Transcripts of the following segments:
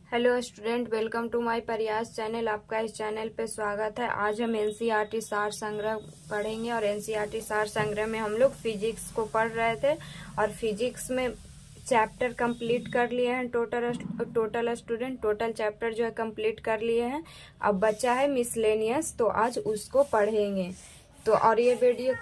Hello student, welcome to my Prayas channel. आपका इस channel पे स्वागत है। आज हम एनसीईआरटी सार संग्रह पढ़ेंगे और एनसीईआरटी सार संग्रह में हम लोग फिजिक्स को पढ़ रहे थे और फिजिक्स में चैप्टर कंप्लीट कर लिए हैं। टोटल चैप्टर जो है कंप्लीट कर लिए हैं। अब बचा है मिसलेनियस, तो आज उसको पढ़ेंगे। तो और ये वीडियो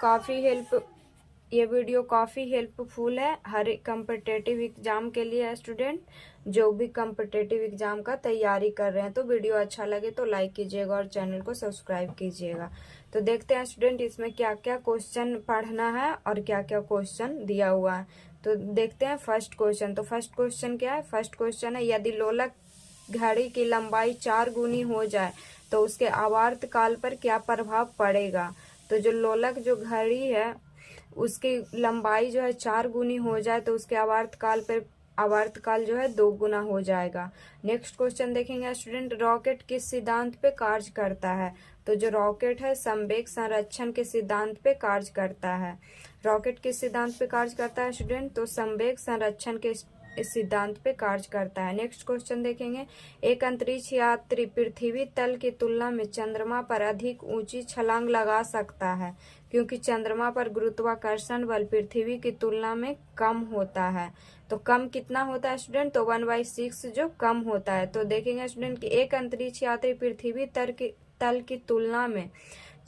काफ़ी हेल्पफुल है हर एक कम्पिटेटिव एग्जाम के लिए। स्टूडेंट जो भी कम्पिटेटिव एग्जाम का तैयारी कर रहे हैं, तो वीडियो अच्छा लगे तो लाइक कीजिएगा और चैनल को सब्सक्राइब कीजिएगा। तो देखते हैं स्टूडेंट इसमें क्या क्या क्वेश्चन पढ़ना है और क्या क्या क्वेश्चन दिया हुआ है। तो देखते हैं फर्स्ट क्वेश्चन। तो फर्स्ट क्वेश्चन क्या है? फर्स्ट क्वेश्चन है, यदि लोलक घड़ी की लंबाई 4 गुनी हो जाए तो उसके आवर्त काल पर क्या प्रभाव पड़ेगा। तो जो लोलक जो घड़ी है उसकी लंबाई जो है 4 गुनी हो जाए तो उसके आवर्त काल जो है 2 गुना हो जाएगा। नेक्स्ट क्वेश्चन देखेंगे स्टूडेंट, रॉकेट किस सिद्धांत पे कार्य करता है। तो जो रॉकेट है संवेग संरक्षण के सिद्धांत पे कार्य करता है। रॉकेट किस सिद्धांत पे कार्य करता है स्टूडेंट? तो संवेग संरक्षण के इस सिद्धांत पे कार्य करता है। नेक्स्ट क्वेश्चन देखेंगे, एक अंतरिक्ष यात्री पृथ्वी तल की तुलना में चंद्रमा पर अधिक ऊंची छलांग लगा सकता है क्योंकि चंद्रमा पर गुरुत्वाकर्षण बल पृथ्वी की तुलना में कम होता है। तो कम कितना होता है स्टूडेंट? तो 1/6 जो कम होता है। तो देखेंगे स्टूडेंट कि एक अंतरिक्ष यात्री पृथ्वी तल की तुलना में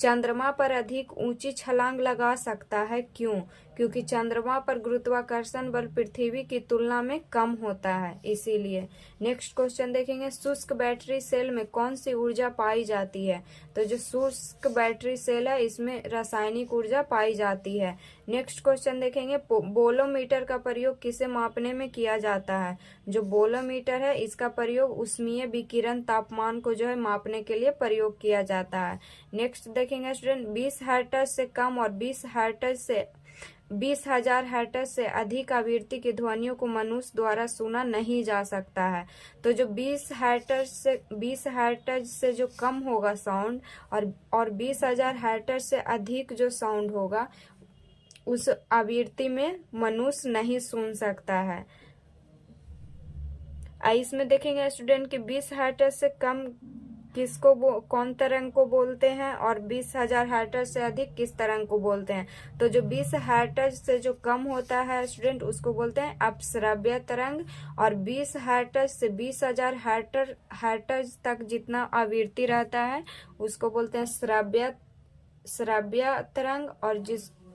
चंद्रमा पर अधिक ऊंची छलांग लगा सकता है। क्यों? क्योंकि चंद्रमा पर गुरुत्वाकर्षण बल पृथ्वी की तुलना में कम होता है, इसीलिए। नेक्स्ट क्वेश्चन देखेंगे, शुष्क बैटरी सेल में कौन सी ऊर्जा पाई जाती है। तो जो शुष्क बैटरी सेल है इसमें रासायनिक ऊर्जा पाई जाती है। नेक्स्ट क्वेश्चन देखेंगे, बोलोमीटर का प्रयोग किसे मापने में किया जाता है। जो बोलोमीटर है इसका प्रयोग उष्मीय विकिरण तापमान को जो है मापने के लिए प्रयोग किया जाता है। नेक्स्ट देखेंगे स्टूडेंट, 20 हर्ट्ज से कम और 20,000 हर्ट्ज से अधिक आवृत्ति की ध्वनियों को मनुष्य द्वारा सुना नहीं जा सकता है। तो जो 20 हर्ट्ज से जो कम होगा साउंड और 20,000 हर्ट्ज से अधिक जो साउंड होगा उस आवृत्ति में मनुष्य नहीं सुन सकता है। इसमें देखेंगे स्टूडेंट कि 20 हर्ट्ज से कम कौन तरंग को बोलते हैं और 20,000 हर्ट्ज से अधिक किस तरंग को बोलते हैं। तो जो 20 हर्ट्ज से जो कम होता है स्टूडेंट उसको बोलते हैं अपश्रव्य तरंग, और 20 हर्ट्ज से 20,000 हर्ट्ज तक जितना आवृत्ति रहता है उसको बोलते हैं श्रव्य तरंग,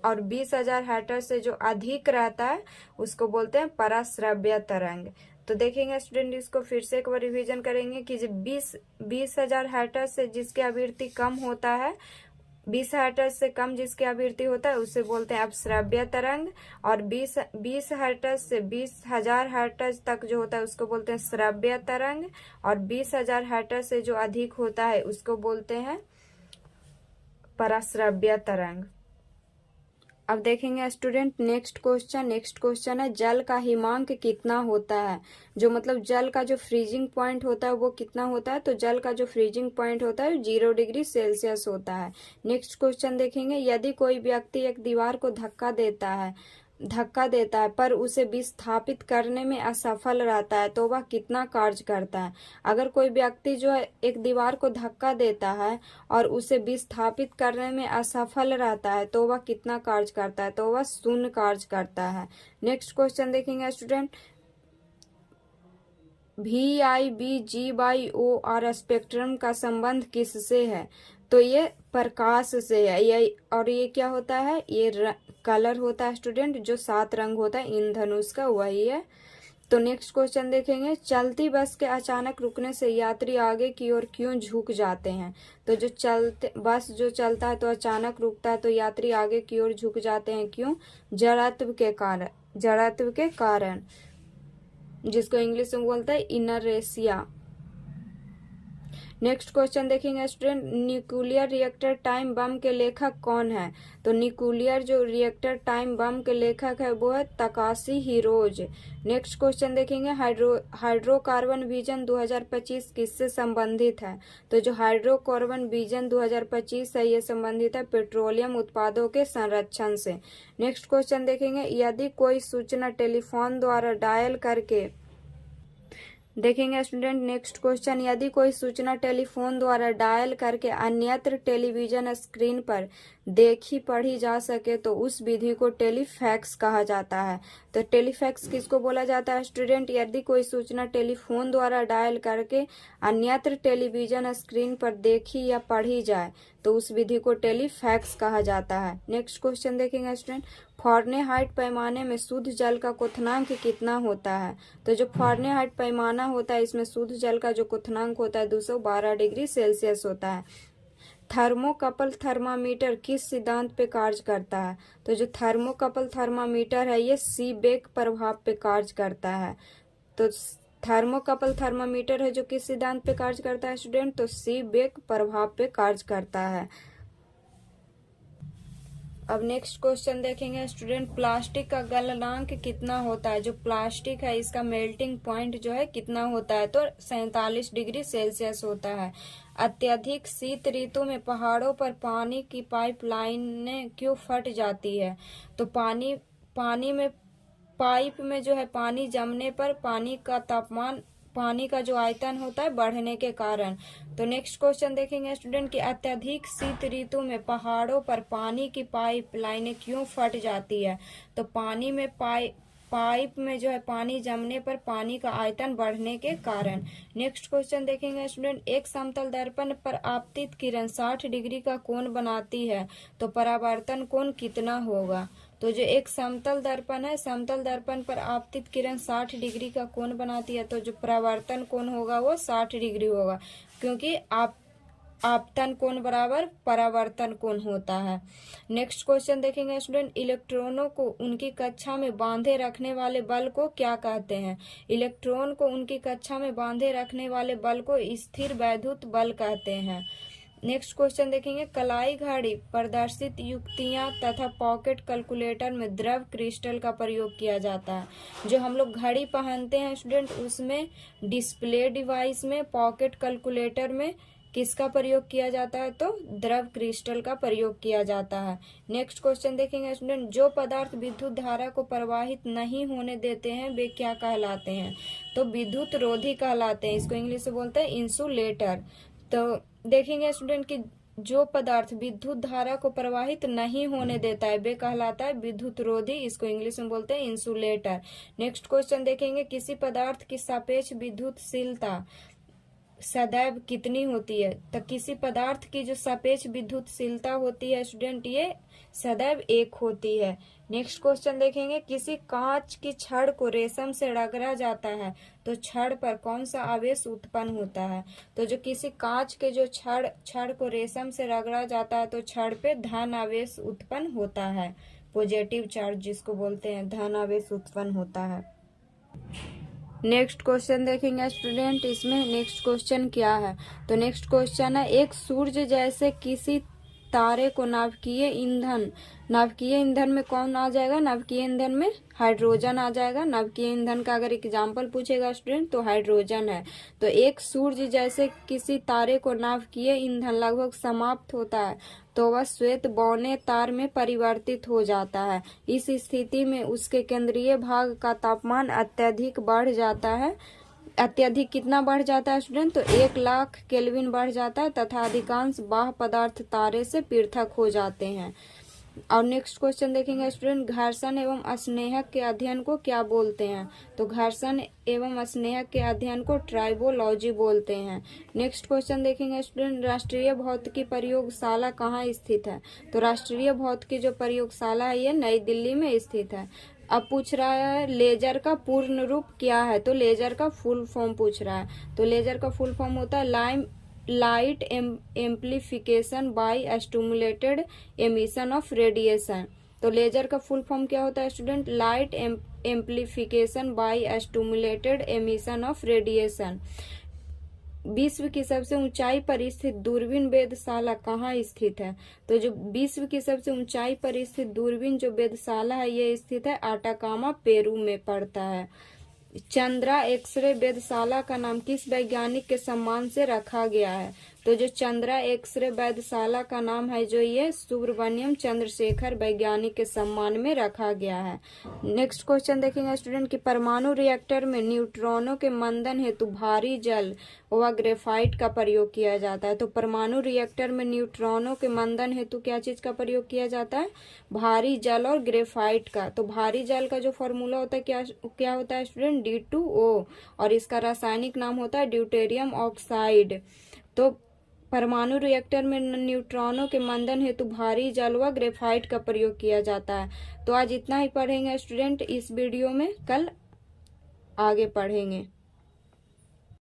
और 20,000 हर्ट्ज से जो अधिक रहता है उसको बोलते हैं पराश्रव्य तरंग। तो देखेंगे स्टूडेंट इसको फिर से एक बार रिवीजन करेंगे कि 20,000 हर्ट्ज से जिसकी आवृत्ति कम होता है, 20 हर्ट्ज से कम जिसकी आवृत्ति होता है उसे बोलते हैं अपश्रव्य तरंग, और 20 हर्ट्ज से 20,000 हर्ट्ज तक जो होता है उसको बोलते हैं श्रव्य तरंग, और 20,000 हर्ट्ज से जो अधिक होता है उसको बोलते हैं पराश्रव्य तरंग। अब देखेंगे स्टूडेंट नेक्स्ट क्वेश्चन है, जल का हिमांक कितना होता है। जो मतलब जल का जो फ्रीजिंग पॉइंट होता है वो कितना होता है। तो जल का जो फ्रीजिंग पॉइंट होता है 0 डिग्री सेल्सियस होता है। नेक्स्ट क्वेश्चन देखेंगे, यदि कोई व्यक्ति एक दीवार को धक्का देता है पर उसे विस्थापित करने में असफल रहता है तो वह कितना कार्य करता है। अगर कोई व्यक्ति जो है एक दीवार को धक्का देता है और उसे विस्थापित करने में असफल रहता है तो वह कितना कार्य करता है। तो वह 0 कार्य करता है। नेक्स्ट क्वेश्चन देखेंगे स्टूडेंट, VIBGY-OR स्पेक्ट्रम का संबंध किससे है। तो ये प्रकाश से है। ये क्या होता है? ये कलर होता है स्टूडेंट, जो 7 रंग होता है इंद्रधनुष का, वही है। तो नेक्स्ट क्वेश्चन देखेंगे, चलती बस के अचानक रुकने से यात्री आगे की ओर क्यों झुक जाते हैं। तो बस जो चलता है तो अचानक रुकता है तो यात्री आगे की ओर झुक जाते हैं। क्यों? जड़त्व के कारण, जिसको इंग्लिश में बोलते हैं इनरेशिया। नेक्स्ट क्वेश्चन देखेंगे student, nuclear reactor time bomb के लेखक कौन है। तो न्यूक्लियर जो रिएक्टर टाइम बम के लेखक है वो है तकाशी हिरोज। नेक्स्ट क्वेश्चन देखेंगे, हाइड्रोकार्बन विजन 2025 किससे संबंधित है। तो जो हाइड्रोकार्बन विजन 2025 है ये संबंधित है पेट्रोलियम उत्पादों के संरक्षण से। नेक्स्ट क्वेश्चन देखेंगे, यदि कोई सूचना टेलीफोन द्वारा डायल करके देखेंगे स्टूडेंट नेक्स्ट क्वेश्चन, यदि कोई सूचना टेलीफोन द्वारा डायल करके अन्यत्र टेलीविजन स्क्रीन पर देखी पढ़ी जा सके तो उस विधि को टेलीफैक्स कहा जाता है। तो टेलीफैक्स किसको बोला जाता है स्टूडेंट? यदि कोई सूचना टेलीफोन द्वारा डायल करके अन्यत्र टेलीविजन स्क्रीन पर देखी या पढ़ी जाए तो उस विधि को टेलीफैक्स कहा जाता है। नेक्स्ट क्वेश्चन देखेंगे स्टूडेंट, फ़ारेनहाइट पैमाने में शुद्ध जल का क्वथनांक कितना होता है? तो जो फ़ारेनहाइट पैमाना होता है इसमें शुद्ध जल का जो क्वथनांक होता है 212 डिग्री सेल्सियस होता है। थर्मोकपल थर्मामीटर किस सिद्धांत पे कार्य करता है? तो जो थर्मोकपल थर्मामीटर है ये सीबेक प्रभाव पे कार्य करता है। तो थर्मोकपल थर्मामीटर है जो किस सिद्धांत पे कार्य करता है स्टूडेंट? तो सीबेक प्रभाव पे कार्य करता है। अब नेक्स्ट क्वेश्चन देखेंगे स्टूडेंट, प्लास्टिक का गलनांक कितना होता है? जो प्लास्टिक है इसका मेल्टिंग पॉइंट जो है कितना होता है? तो 47 डिग्री सेल्सियस होता है। अत्यधिक शीत ऋतु में पहाड़ों पर पानी की पाइपलाइनें क्यों फट जाती है? तो पानी में पाइप में जो है पानी जमने पर पानी का जो आयतन होता है बढ़ने के कारण। तो नेक्स्ट क्वेश्चन देखेंगे स्टूडेंट कि अत्यधिक शीत ऋतु में पहाड़ों पर पानी की पाइपलाइनें क्यों फट जाती है? तो पानी में पाइप में जो है पानी जमने पर पानी का आयतन बढ़ने के कारण। नेक्स्ट क्वेश्चन देखेंगे स्टूडेंट, एक समतल दर्पण पर आपतित किरण 60 डिग्री का कोण बनाती है तो परावर्तन कोण कितना होगा? तो जो एक समतल दर्पण है, समतल दर्पण पर आपतित किरण 60 डिग्री का कोण बनाती है तो जो परावर्तन कोण होगा वो 60 डिग्री होगा, क्योंकि आपतन कोण बराबर परावर्तन कोण होता है। नेक्स्ट क्वेश्चन देखेंगे स्टूडेंट, इलेक्ट्रॉनों को उनकी कक्षा में बांधे रखने वाले बल को क्या कहते हैं? इलेक्ट्रॉन को उनकी कक्षा में बांधे रखने वाले बल को स्थिर वैद्युत बल कहते हैं। नेक्स्ट क्वेश्चन देखेंगे, कलाई घड़ी प्रदर्शित युक्तियां तथा पॉकेट कैलकुलेटर में द्रव क्रिस्टल का प्रयोग किया जाता है। जो हम लोग घड़ी पहनते हैं स्टूडेंट उसमें डिस्प्ले डिवाइस में पॉकेट कैलकुलेटर में किसका प्रयोग किया जाता है? तो द्रव क्रिस्टल का प्रयोग किया जाता है। नेक्स्ट क्वेश्चन देखेंगे स्टूडेंट, जो पदार्थ विद्युत धारा को प्रवाहित नहीं होने देते हैं वे क्या कहलाते हैं? तो विद्युत रोधी कहलाते हैं। इसको इंग्लिश से बोलते हैं इंसुलेटर। तो देखेंगे स्टूडेंट कि जो पदार्थ विद्युत धारा को प्रवाहित नहीं होने देता है वे कहलाता है विद्युत रोधी। इसको इंग्लिश में बोलते हैं इंसुलेटर। नेक्स्ट क्वेश्चन देखेंगे, किसी पदार्थ की सापेक्ष विद्युतशीलता सदैव कितनी होती है? तो किसी पदार्थ की जो सापेक्ष विद्युतशीलता होती है स्टूडेंट ये सदैव 1 होती है। नेक्स्ट क्वेश्चन देखेंगे, किसी कांच की छड़ को रेशम से रगड़ा जाता है तो छड़ पर कौन सा आवेश उत्पन्न होता है? तो जो किसी कांच के जो छड़ को रेशम से रगड़ा जाता है तो छड़ पे धन आवेश उत्पन्न होता है। पॉजिटिव चार्ज जिसको बोलते हैं धन आवेश उत्पन्न होता है। नेक्स्ट क्वेश्चन देखेंगे स्टूडेंट, इसमें नेक्स्ट क्वेश्चन क्या है? तो नेक्स्ट क्वेश्चन है, एक सूर्य जैसे किसी तारे को नाभिकीय ईंधन में कौन आ जाएगा? नाभिकीय ईंधन में हाइड्रोजन आ जाएगा। नाभिकीय ईंधन का अगर एग्जाम्पल पूछेगा स्टूडेंट तो हाइड्रोजन है। तो एक सूर्य जैसे किसी तारे को नाभिकीय ईंधन लगभग समाप्त होता है तो वह श्वेत बौने तार में परिवर्तित हो जाता है। इस स्थिति में उसके केंद्रीय भाग का तापमान अत्यधिक बढ़ जाता है। अत्यधिक कितना बढ़ जाता है स्टूडेंट? तो 1,00,000 केल्विन बढ़ जाता है तथा अधिकांश बाह्य पदार्थ तारे से पृथक हो जाते हैं। और नेक्स्ट क्वेश्चन देखेंगे स्टूडेंट, घर्षण एवं स्नेहक के अध्ययन को क्या बोलते हैं? तो घर्षण एवं स्नेहक के अध्ययन को ट्राइबोलॉजी बोलते हैं। नेक्स्ट क्वेश्चन देखेंगे स्टूडेंट, राष्ट्रीय भौतिकी प्रयोगशाला कहाँ स्थित है? तो राष्ट्रीय भौतिकी जो प्रयोगशाला है ये नई दिल्ली में स्थित है। अब पूछ रहा है लेजर का पूर्ण रूप क्या है? तो लेजर का फुल फॉर्म पूछ रहा है। तो लेजर का फुल फॉर्म होता है light amplification by stimulated emission of radiation. तो लेजर का फुल फॉर्म क्या होता है student? Light amplification by stimulated emission of radiation. विश्व की सबसे ऊंचाई पर स्थित दूरबीन वेधशाला कहाँ स्थित है? तो जो विश्व की सबसे ऊंचाई पर स्थित दूरबीन जो वेधशाला है ये स्थित है अटाकामा पेरू में पड़ता है। चंद्रा एक्सरे वेधशाला का नाम किस वैज्ञानिक के सम्मान से रखा गया है? तो जो चंद्रा एक्सरे वैधशाला का नाम है जो ये सुब्रमण्यम चंद्रशेखर वैज्ञानिक के सम्मान में रखा गया है। नेक्स्ट क्वेश्चन देखेंगे स्टूडेंट कि परमाणु रिएक्टर में न्यूट्रॉनों के मंदन हेतु भारी जल व ग्रेफाइट का प्रयोग किया जाता है। तो परमाणु रिएक्टर में न्यूट्रॉनों के मंदन हेतु क्या चीज का प्रयोग किया जाता है? भारी जल और ग्रेफाइट का। तो भारी जल का जो फॉर्मूला होता है क्या होता है स्टूडेंट? D2O, और इसका रासायनिक नाम होता है ड्यूटेरियम ऑक्साइड। तो परमाणु रिएक्टर में न्यूट्रॉनों के मंदन हेतु भारी जल व ग्रेफाइट का प्रयोग किया जाता है। तो आज इतना ही पढ़ेंगे स्टूडेंट इस वीडियो में, कल आगे पढ़ेंगे।